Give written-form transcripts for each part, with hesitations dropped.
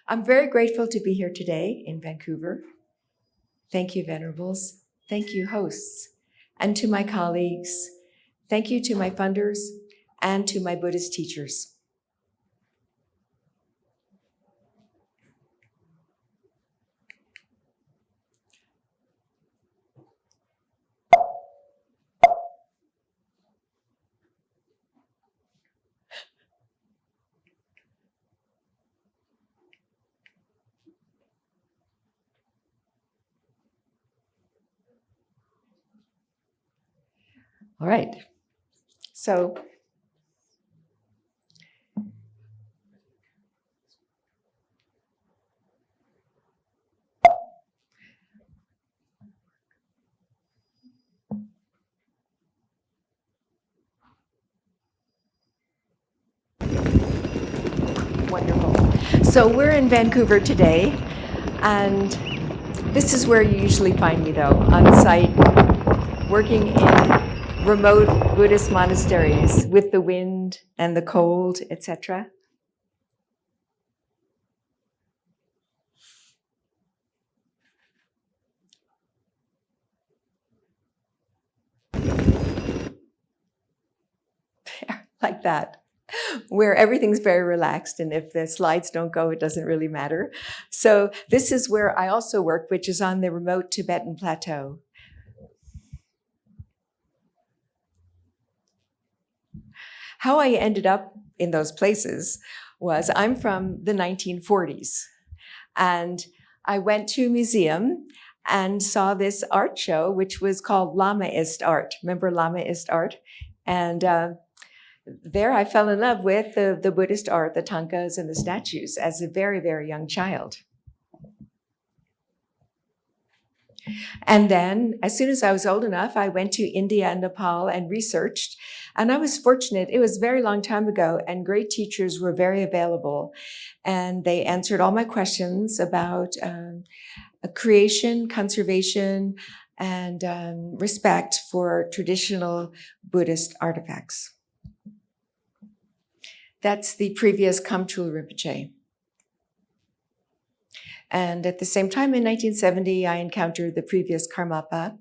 I'm very grateful to be here today in Vancouver. Thank you, Venerables. Thank you, hosts. And to my colleagues, thank you to my funders and to my Buddhist teachers. All right. So wonderful. So we're in Vancouver today, and this is where you usually find me, though, on site, working in remote Buddhist monasteries with the wind and the cold, etc. Like that, where everything's very relaxed, and if the slides don't go, it doesn't really matter. So this is where I also work, which is on the remote Tibetan plateau. How I ended up in those places was I'm from the 1940s, and I went to a museum and saw this art show, which was called Lamaist art. Remember Lamaist art? And there I fell in love with the Buddhist art, the tankas and the statues as a very, very young child. And then as soon as I was old enough, I went to India and Nepal and researched. And I was fortunate. It was a very long time ago, and great teachers were very available. And they answered all my questions about creation, conservation, and respect for traditional Buddhist artifacts. That's the previous Kamchul Rinpoche. And at the same time, in 1970, I encountered the previous Karmapa.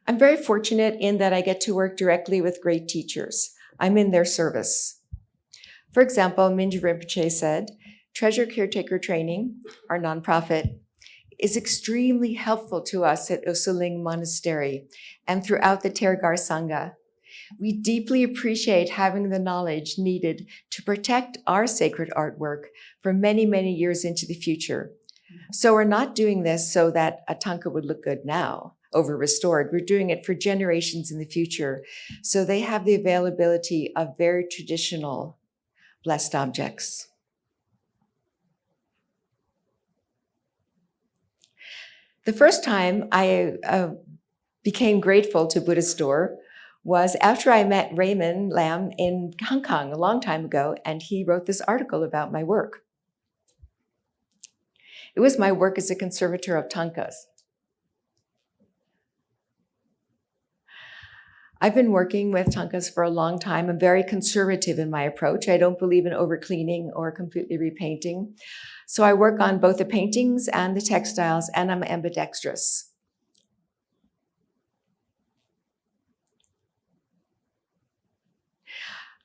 I'm very fortunate in that I get to work directly with great teachers. I'm in their service. For example, Mingyur Rinpoche said, treasure caretaker training, our nonprofit, is extremely helpful to us at Usuling Monastery and throughout the Tergar Sangha. We deeply appreciate having the knowledge needed to protect our sacred artwork for many, many years into the future. So we're not doing this so that a tanka would look good now, over restored. We're doing it for generations in the future. So they have the availability of very traditional blessed objects. The first time I became grateful to Buddhistdoor was after I met Raymond Lam in Hong Kong a long time ago, and he wrote this article about my work. It was my work as a conservator of tankas. I've been working with tankas for a long time. I'm very conservative in my approach. I don't believe in overcleaning or completely repainting. So I work on both the paintings and the textiles, and I'm ambidextrous.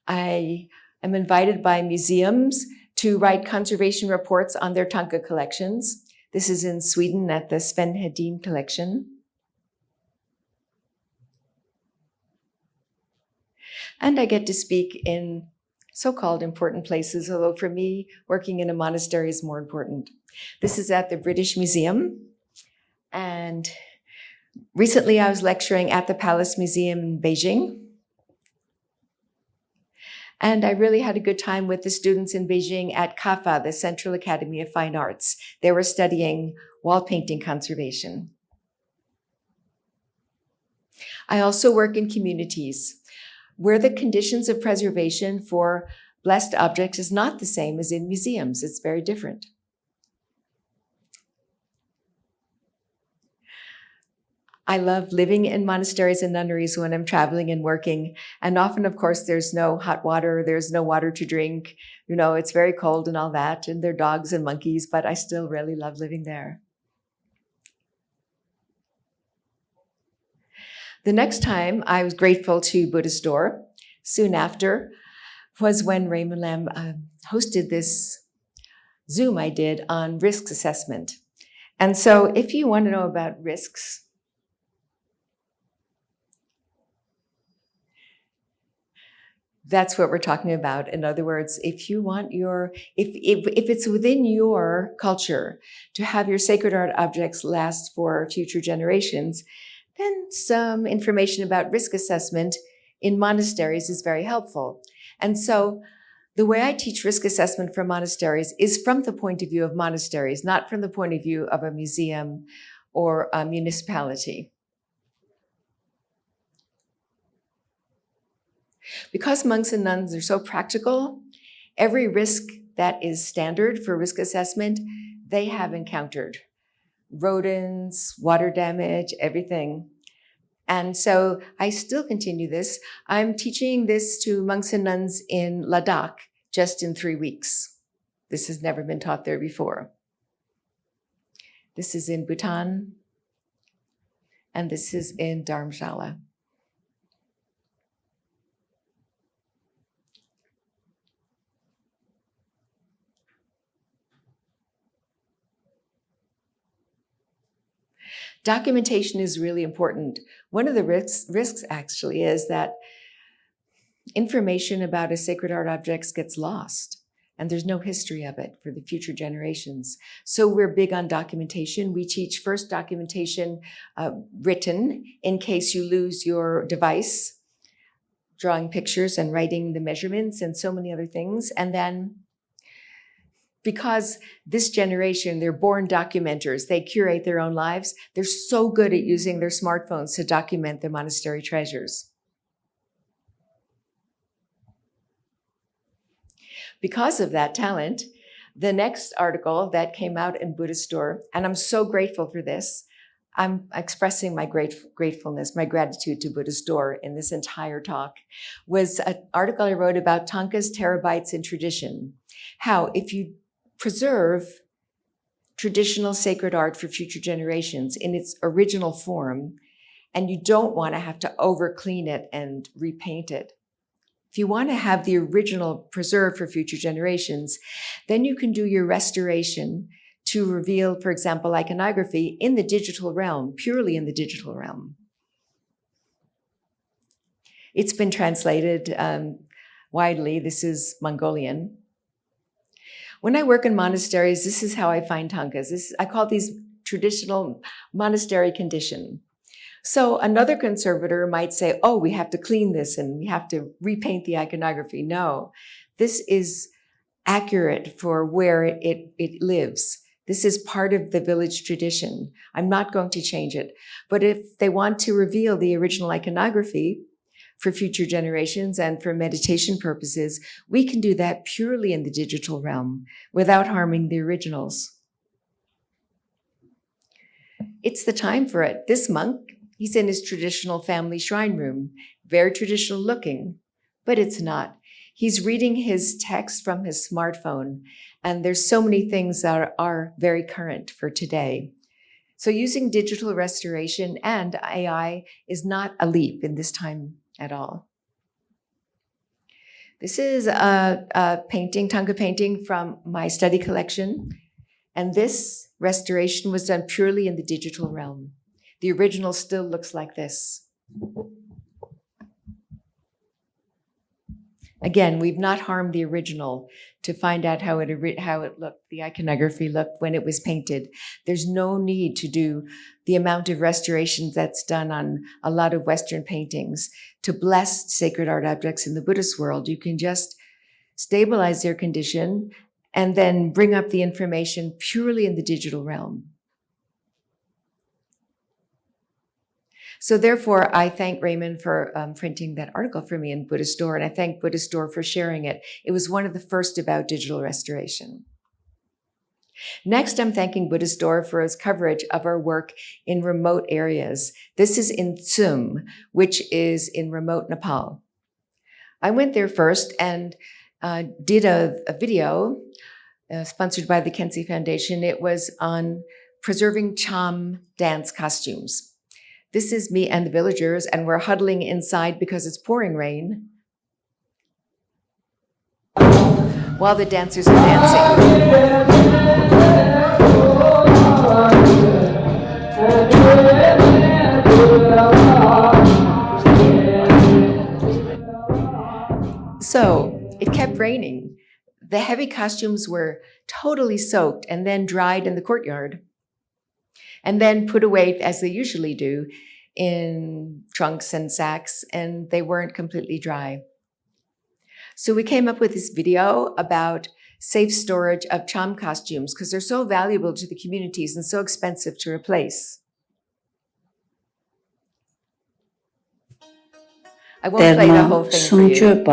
I am invited by museums to write conservation reports on their tanka collections. This is in Sweden at the Sven Hedin collection. And I get to speak in so-called important places, although for me, working in a monastery is more important. This is at the British Museum. And recently I was lecturing at the Palace Museum in Beijing. And I really had a good time with the students in Beijing at CAFA, the Central Academy of Fine Arts. They were studying wall painting conservation. I also work in communities where the conditions of preservation for blessed objects is not the same as in museums. It's very different. I love living in monasteries and nunneries when I'm traveling and working. And often, of course, there's no hot water, there's no water to drink. You know, it's very cold and all that, and there are dogs and monkeys, but I still really love living there. The next time I was grateful to Buddhistdoor, soon after, was when Raymond Lam hosted this Zoom I did on risk assessment. And so if you want to know about risks, that's what we're talking about. In other words, if you want if it's within your culture to have your sacred art objects last for future generations, then some information about risk assessment in monasteries is very helpful. And so the way I teach risk assessment for monasteries is from the point of view of monasteries, not from the point of view of a museum or a municipality. Because monks and nuns are so practical, every risk that is standard for risk assessment, they have encountered. Rodents, water damage, everything. And so I still continue this. I'm teaching this to monks and nuns in Ladakh just in 3 weeks. This has never been taught there before. This is in Bhutan, and this is in Dharamshala. Documentation is really important. One of the risks actually is that information about a sacred art object gets lost, and there's no history of it for the future generations. So we're big on documentation. We teach first documentation written in case you lose your device, drawing pictures and writing the measurements and so many other things. And then because this generation, they're born documenters, they curate their own lives, they're so good at using their smartphones to document their monastery treasures. Because of that talent, the next article that came out in Buddhistdoor, and I'm so grateful for this, I'm expressing my gratefulness, my gratitude to Buddhistdoor in this entire talk, was an article I wrote about Thangkas, terabytes, and tradition. How if you preserve traditional sacred art for future generations in its original form, and you don't want to have to over-clean it and repaint it. If you want to have the original preserved for future generations, then you can do your restoration to reveal, for example, iconography in the digital realm, purely in the digital realm. It's been translated widely. This is Mongolian. When I work in monasteries, this is how I find thangkas. I call these traditional monastery condition. So another conservator might say, oh, we have to clean this and we have to repaint the iconography. No, this is accurate for where it lives. This is part of the village tradition. I'm not going to change it. But if they want to reveal the original iconography for future generations and for meditation purposes, we can do that purely in the digital realm without harming the originals. It's the time for it. This monk, he's in his traditional family shrine room, very traditional looking, but it's not. He's reading his text from his smartphone, and there's so many things that are very current for today. So using digital restoration and AI is not a leap in this time at all. This is a painting, Thangka painting from my study collection. And this restoration was done purely in the digital realm. The original still looks like this. Again, we've not harmed the original to find out how it looked, the iconography looked when it was painted. There's no need to do the amount of restorations that's done on a lot of Western paintings to bless sacred art objects in the Buddhist world. You can just stabilize their condition and then bring up the information purely in the digital realm. So therefore, I thank Raymond for printing that article for me in Buddhistdoor, and I thank Buddhistdoor for sharing it. It was one of the first about digital restoration. Next, I'm thanking Buddhistdoor for its coverage of our work in remote areas. This is in Tsum, which is in remote Nepal. I went there first and did a video sponsored by the Kensei Foundation. It was on preserving Cham dance costumes. This is me and the villagers, and we're huddling inside because it's pouring rain while the dancers are dancing. So it kept raining. The heavy costumes were totally soaked and then dried in the courtyard and then put away, as they usually do, in trunks and sacks, and they weren't completely dry. So we came up with this video about safe storage of Cham costumes because they're so valuable to the communities and so expensive to replace. I won't play the whole thing for you.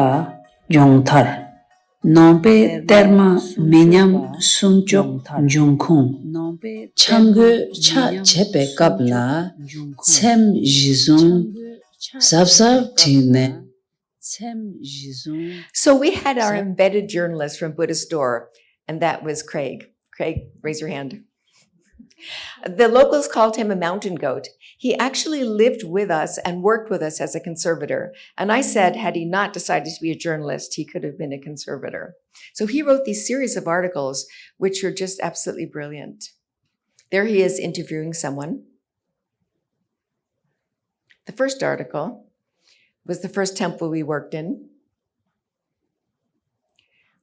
Nombe Dharma Minyam Sunchok Jungkung Chamgu Cha Chepe Kapla Tsem Jizung Sapsap Tine. So we had our embedded journalist from Buddhistdoor, and that was Craig. Craig, raise your hand. The locals called him a mountain goat. He actually lived with us and worked with us as a conservator. And I said, had he not decided to be a journalist, he could have been a conservator. So he wrote these series of articles, which are just absolutely brilliant. There he is interviewing someone. The first article was the first temple we worked in.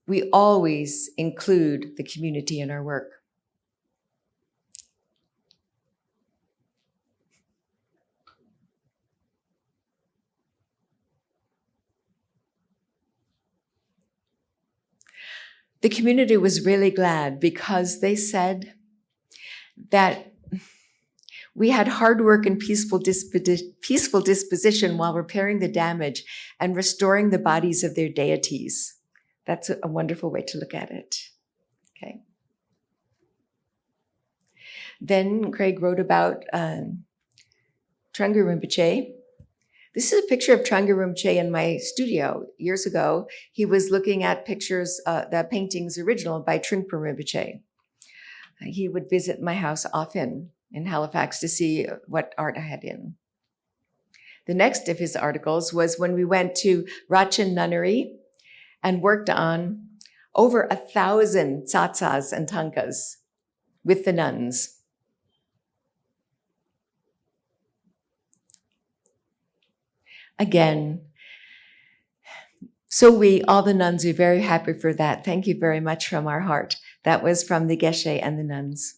We always include the community in our work. The community was really glad because they said that we had hard work and peaceful disposition while repairing the damage and restoring the bodies of their deities. That's a wonderful way to look at it. Okay. Then Craig wrote about Trungpa Rinpoche. This is a picture of Trungpa Rinpoche in my studio years ago. He was looking at pictures, the paintings original by Trungpa Rinpoche. He would visit my house often in Halifax to see what art I had in. The next of his articles was when we went to Rachen Nunnery and worked on over 1,000 tsatsas and tankas with the nuns. Again, so all the nuns, are very happy for that. Thank you very much from our heart. That was from the Geshe and the nuns.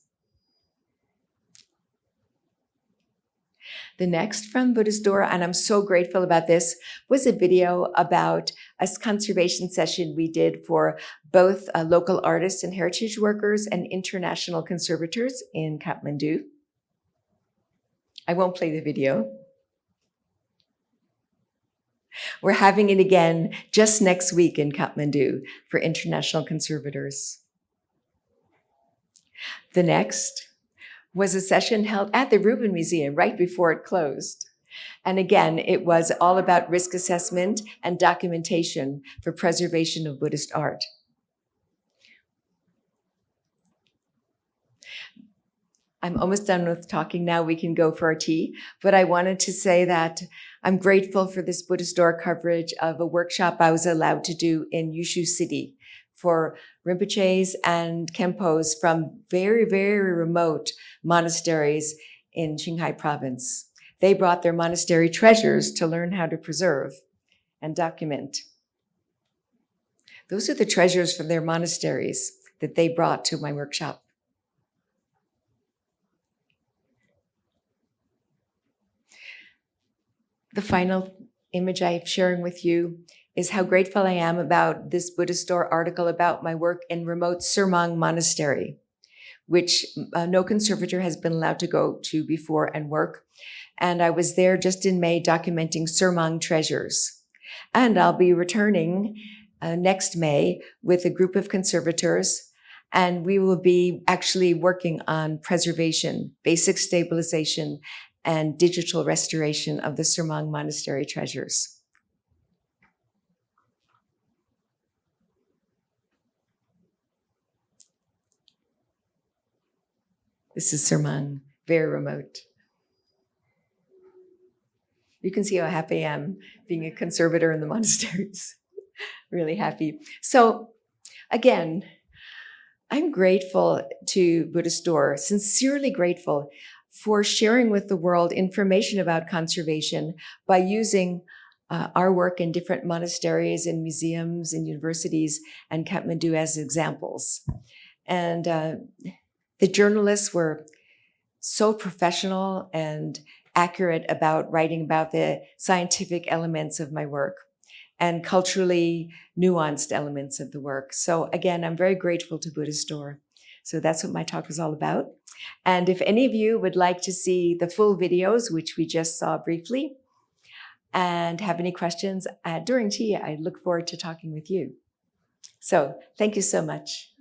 The next from Buddhistdoor, and I'm so grateful about this, was a video about a conservation session we did for both local artists and heritage workers and international conservators in Kathmandu. I won't play the video. We're having it again just next week in Kathmandu for international conservators. The next was a session held at the Rubin Museum right before it closed. And again, it was all about risk assessment and documentation for preservation of Buddhist art. I'm almost done with talking now. We can go for our tea. But I wanted to say that I'm grateful for this Buddhistdoor coverage of a workshop I was allowed to do in Yushu City for Rinpoches and Khenpos from very, very remote monasteries in Qinghai province. They brought their monastery treasures to learn how to preserve and document. Those are the treasures from their monasteries that they brought to my workshop. The final image I'm sharing with you is how grateful I am about this Buddhistdoor article about my work in remote Surmang Monastery, which no conservator has been allowed to go to before and work. And I was there just in May documenting Surmang treasures. And I'll be returning next May with a group of conservators And we will be actually working on preservation, basic stabilization, and digital restoration of the Surmang Monastery treasures. This is Surmang, very remote. You can see how happy I am being a conservator in the monasteries. Really happy. So again, I'm grateful to Buddhistdoor, sincerely grateful for sharing with the world information about conservation by using our work in different monasteries and museums and universities and Kathmandu as examples. And the journalists were so professional and accurate about writing about the scientific elements of my work and culturally nuanced elements of the work. So again, I'm very grateful to Buddhistdoor. So that's what my talk was all about. And if any of you would like to see the full videos, which we just saw briefly, and have any questions during tea, I look forward to talking with you. So thank you so much.